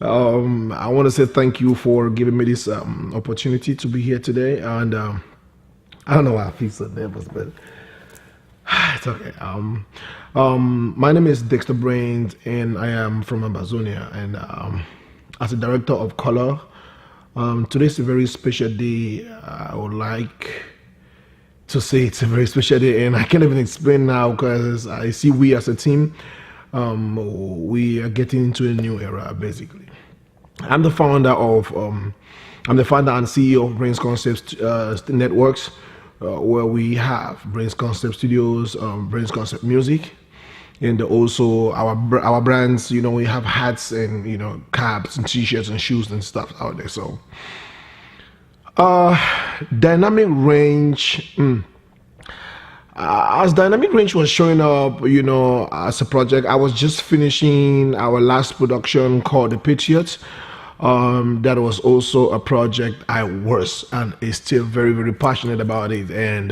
I want to say thank you for giving me this opportunity to be here today. And I don't know why I feel so nervous, but it's okay. My name is Dexter Brains, and I am from Amazonia. And as a director of color, today's a very special day. I would like to say it's a very special day, and I can't even explain now because I see we as a team, we are getting into a new era, basically. I'm the founder of, I'm the founder and CEO of Brains Concepts Networks, where we have Brains Concept Studios, Brains Concept Music, and also our brands. You know, we have hats and caps and t-shirts and shoes and stuff out there. So, dynamic range. As Dynamic Range was showing up, as a project, I was just finishing our last production called The Patriots. That was also a project I was and is still very, very passionate about it. And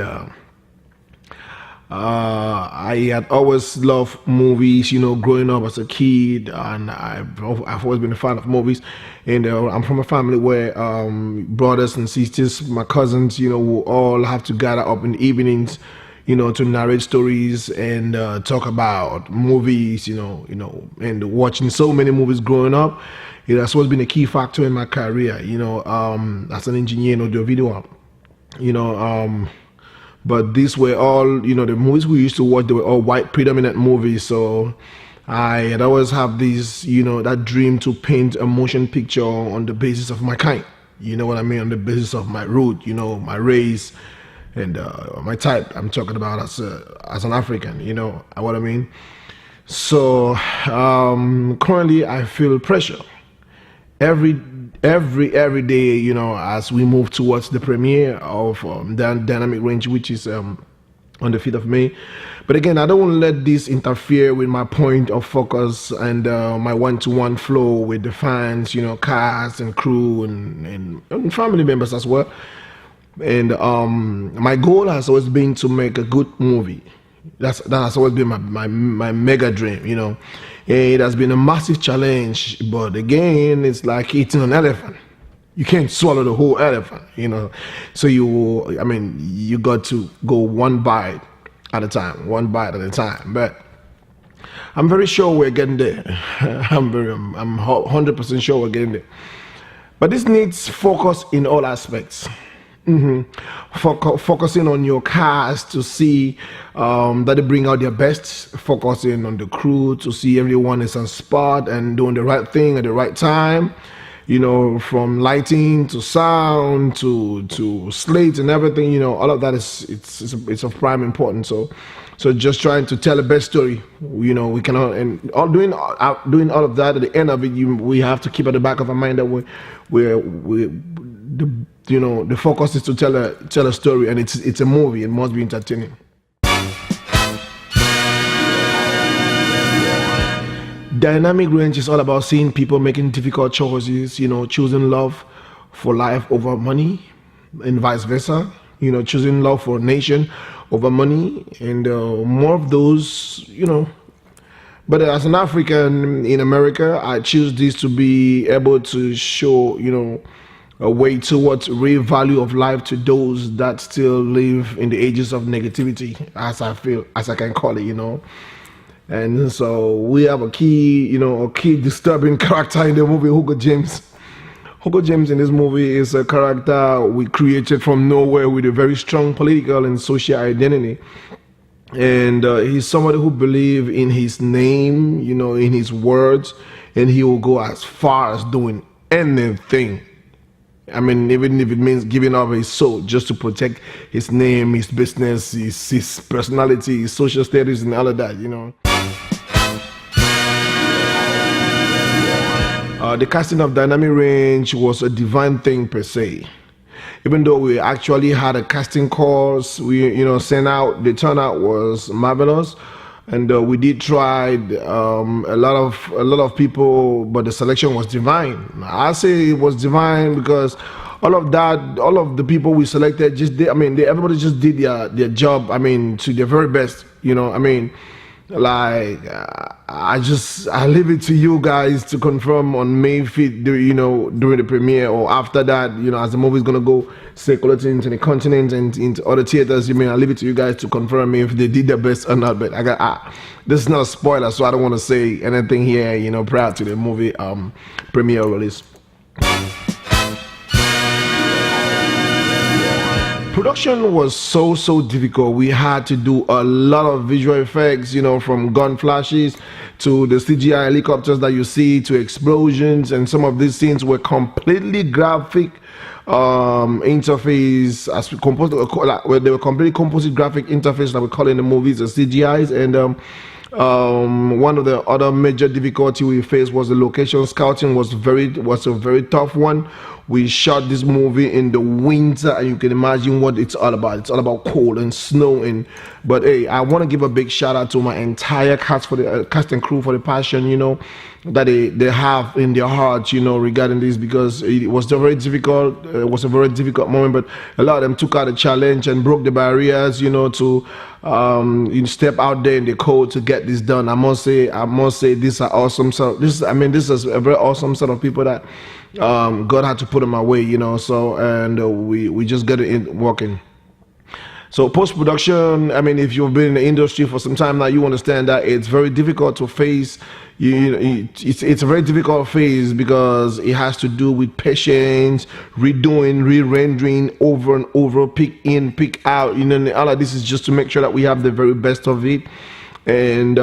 I had always loved movies, growing up as a kid, and I've always been a fan of movies. And I'm from a family where brothers and sisters, my cousins, will all have to gather up in the evenings, to narrate stories and talk about movies, and watching so many movies growing up. It has always been a key factor in my career, as an engineer in audio video, but these were all, the movies we used to watch, they were all white predominant movies. So I had always have this, that dream to paint a motion picture on the basis of my kind, what I mean, on the basis of my root, my race, and my type. I'm talking about as an African, what I mean. So currently I feel pressure every day, as we move towards the premiere of Dynamic Range, which is on the 5th of May. But again, I don't want to let this interfere with my point of focus and my one-to-one flow with the fans, cast and crew and family members as well. And my goal has always been to make a good movie. That has always been my mega dream, It has been a massive challenge, but again, it's like eating an elephant. You can't swallow the whole elephant, So you got to go one bite at a time. But I'm very sure we're getting there. I'm 100% sure we're getting there. But this needs focus in all aspects. Focusing on your cast to see that they bring out their best, focusing on the crew to see everyone is on spot and doing the right thing at the right time, from lighting to sound to slate and everything, all of that it's of prime importance. So just trying to tell the best story, we cannot, and doing all of that, at the end of it, we have to keep at the back of our mind that the focus is to tell a story, and it's a movie. It must be entertaining. Dynamic Range is all about seeing people making difficult choices, choosing love for life over money, and vice versa. Choosing love for a nation over money, and more of those, But as an African in America, I choose this to be able to show, a way towards real value of life to those that still live in the ages of negativity, as I can call it, And so we have a key disturbing character in the movie, Hugo James. Hugo James in this movie is a character we created from nowhere with a very strong political and social identity. And he's somebody who believes in his name, in his words, and he will go as far as doing anything. Even if it means giving up his soul just to protect his name, his business, his personality, his social status, and all of that, The casting of Dynamic Range was a divine thing per se. Even though we actually had a casting course, we sent out, the turnout was marvelous, and we did try a lot of people, but the selection was divine. I say it was divine because all of the people we selected everybody just did their job. To their very best. Like I leave it to you guys to confirm on May 5th, during the premiere or after that, as the movie's gonna go circulating into the continent and into other theaters. I leave it to you guys to confirm if they did their best or not. But this is not a spoiler, so I don't want to say anything here, prior to the movie premiere release. Production was so difficult. We had to do a lot of visual effects, from gun flashes to the CGI helicopters that you see to explosions, and some of these scenes were completely graphic interface, as we composed, like, well, they were completely composite graphic interface that we call in the movies the CGIs. And one of the other major difficulty we faced was the location scouting was a very tough one. We shot this movie in the winter, and you can imagine what it's all about. It's all about cold and snow. But hey, I want to give a big shout out to my entire cast and crew for the passion, that they have in their hearts, regarding this, because it was very difficult. It was a very difficult moment, but a lot of them took out the challenge and broke the barriers, to step out there in the cold to get this done. I must say, these are awesome. So this is a very awesome set of people that God had to put in my way, So we just get it working. So post-production, if you've been in the industry for some time now, you understand that it's very difficult to face. It's a very difficult phase because it has to do with patience, redoing, re-rendering over and over, pick in, pick out. All of this is just to make sure that we have the very best of it. And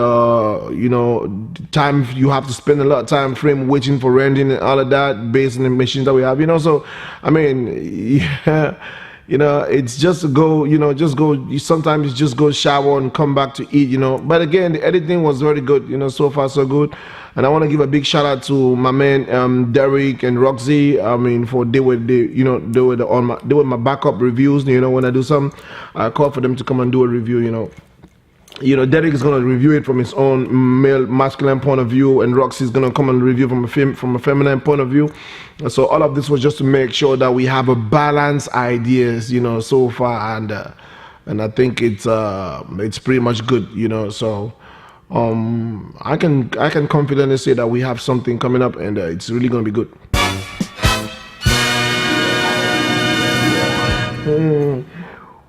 time, you have to spend a lot of time frame waiting for rendering and all of that based on the machines that we have. So yeah. It's just to go, sometimes just go shower and come back to eat, But again, the editing was very good, so far so good. And I want to give a big shout out to my man Derek and Roxy. They were my backup reviews. When I do something, I call for them to come and do a review. Derek is going to review it from his own male, masculine point of view, and Roxy is going to come and review from a feminine point of view. So all of this was just to make sure that we have a balanced ideas, so far, and I think it's pretty much good, So I can confidently say that we have something coming up, and it's really going to be good.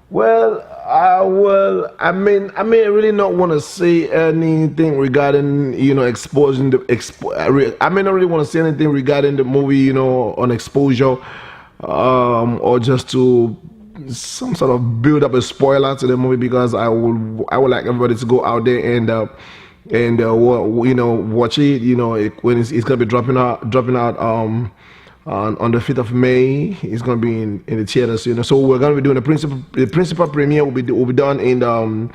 Well, I may really not want to say anything regarding, exposing I may not really want to say anything regarding the movie, on exposure, or just to some sort of build up a spoiler to the movie, because I would like everybody to go out there and watch it, when it's gonna be dropping out on the 5th of May. It's going to be in the theaters, So we're going to be doing the principal premiere will be done in the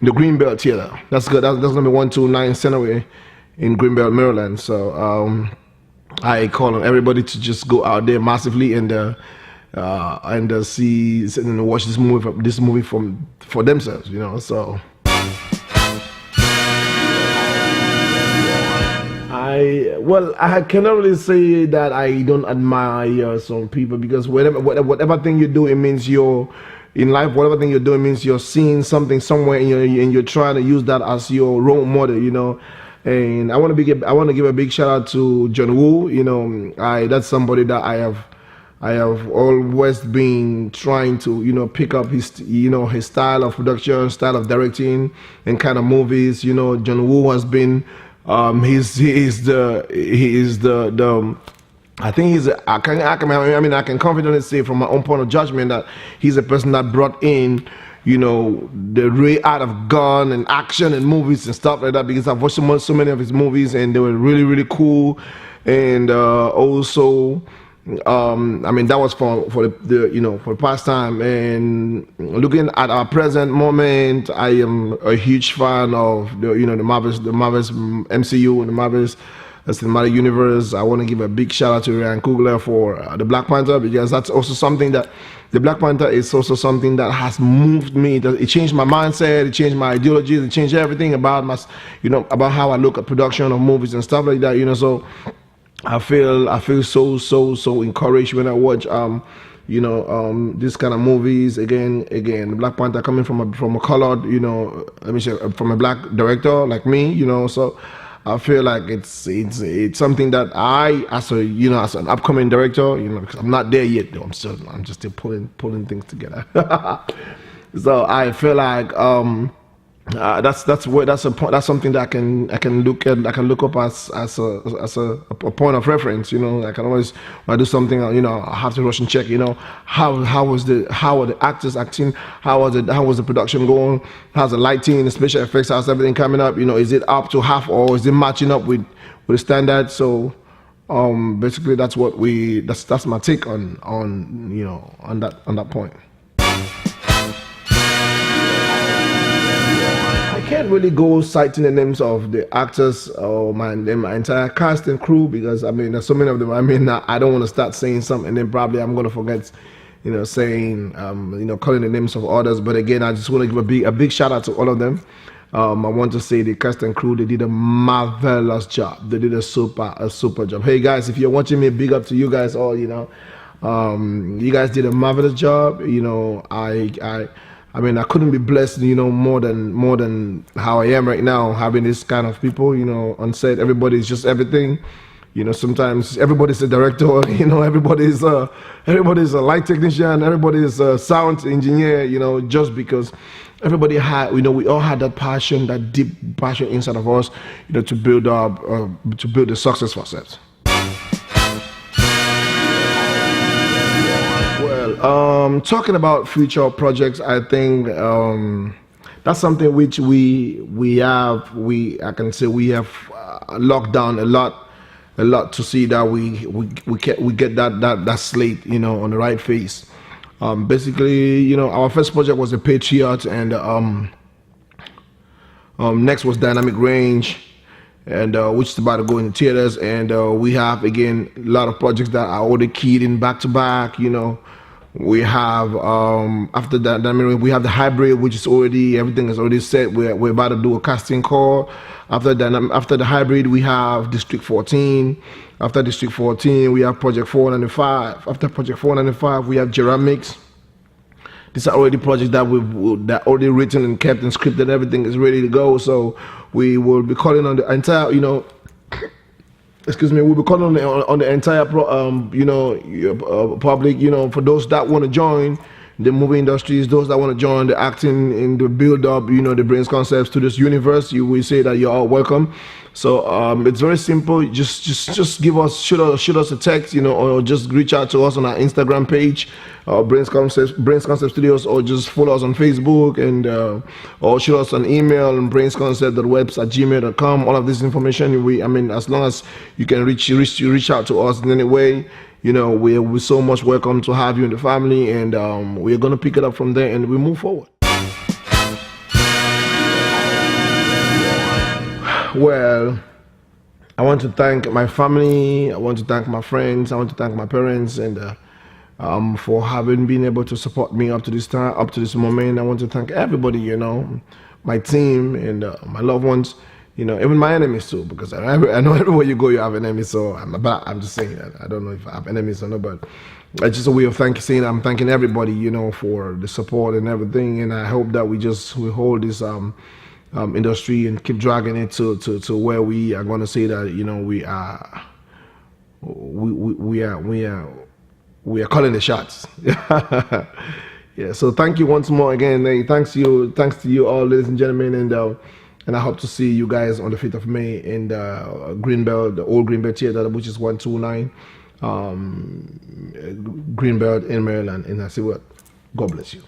Greenbelt Theater. That's good. That's going to be 129 Centerway in Greenbelt, Maryland. So I call on everybody to just go out there massively and see and watch this movie for themselves, So. I cannot really say that I don't admire some people, because whatever thing you do, it means you're in life. Whatever thing you're doing means you're seeing something somewhere, and you're trying to use that as your role model, And I want to give a big shout out to John Woo. That's somebody that I have always been trying to pick up his style of production, style of directing, and kind of movies. John Woo has been. I can confidently say from my own point of judgment that he's a person that brought in, the ray out of gun and action and movies and stuff like that, because I've watched so many of his movies and they were really, really cool. And also, that was for the past time. And looking at our present moment, I am a huge fan of the Marvel's MCU and the Marvel's Cinematic Universe. I want to give a big shout out to Ryan Coogler for the Black Panther, because that's also something that the Black Panther is also something that has moved me. It changed my mindset, it changed my ideologies, it changed everything about about how I look at production of movies and stuff like that. So I feel so encouraged when I watch This kind of movies. Again, Black Panther coming from a colored, let me say, from a black director like me, so I feel like it's something that I, as an upcoming director, because I'm not there yet though. I'm just still pulling things together. So I feel like that's something that I can look up as a point of reference. I can always, when I do something, I have to rush and check. How are the actors acting? How was the production going? How's the lighting, the special effects? How's everything coming up? Is it up to half, or is it matching up with the standard? So basically that's my take on that point. I can't really go citing the names of the actors or my entire cast and crew, because there's so many of them. I don't want to start saying something and then probably I'm going to forget, saying, calling the names of others. But again, I just want to give a big shout out to all of them. I want to say the cast and crew, they did a marvelous job. They did a super job. Hey guys, if you're watching me, big up to you guys all. You guys did a marvelous job. I couldn't be blessed, more than how I am right now, having this kind of people, on set. Everybody's just everything. Sometimes everybody's a director, everybody's a light technician, everybody's a sound engineer, just because everybody had, we all had that passion, that deep passion inside of us, to build the success for ourselves. Talking about future projects, I think that's something which we have locked down a lot to see that we get that slate on the right phase. Basically, our first project was The Patriot, and next was Dynamic Range, and which is about to go in the theaters, and we have again a lot of projects that are already keyed in back to back. We have after that, we have The Hybrid, which is everything is already set. We're about to do a casting call. After the Hybrid, we have District 14. After District 14, we have Project 495. After Project 495, we have Ceramics. These are already projects that that already written and kept and scripted. Everything is ready to go. So we will be calling on the entire, we'll be calling on the entire public, for those that want to join the movie industries, those that want to join the acting in the build up, the Brains Concepts to this universe. We say that you're all welcome. So it's very simple. Just shoot us a text, or just reach out to us on our Instagram page, Brains Concept Studios, or just follow us on Facebook, and or shoot us an email on brainsconcept.webs@gmail.com. All of this information, as long as you can reach out to us in any way, we're so much welcome to have you in the family, and we're gonna pick it up from there and we move forward. Well, I want to thank my family, I want to thank my friends, I want to thank my parents, and for having been able to support me up to this time, up to this moment. I want to thank everybody, my team and my loved ones, even my enemies too, because I know everywhere you go you have enemies. So I'm just saying that I don't know if I have enemies or not, but it's just a way of saying I'm thanking everybody, for the support and everything. And I hope that we hold this industry and keep dragging it to where we are going to say that we are calling the shots. Yeah. So thank you once more again. Hey, thanks to you all, ladies and gentlemen, and I hope to see you guys on the 5th of May in the Greenbelt, the old Greenbelt Theater, which is 129 Greenbelt in Maryland. And I say what? God bless you.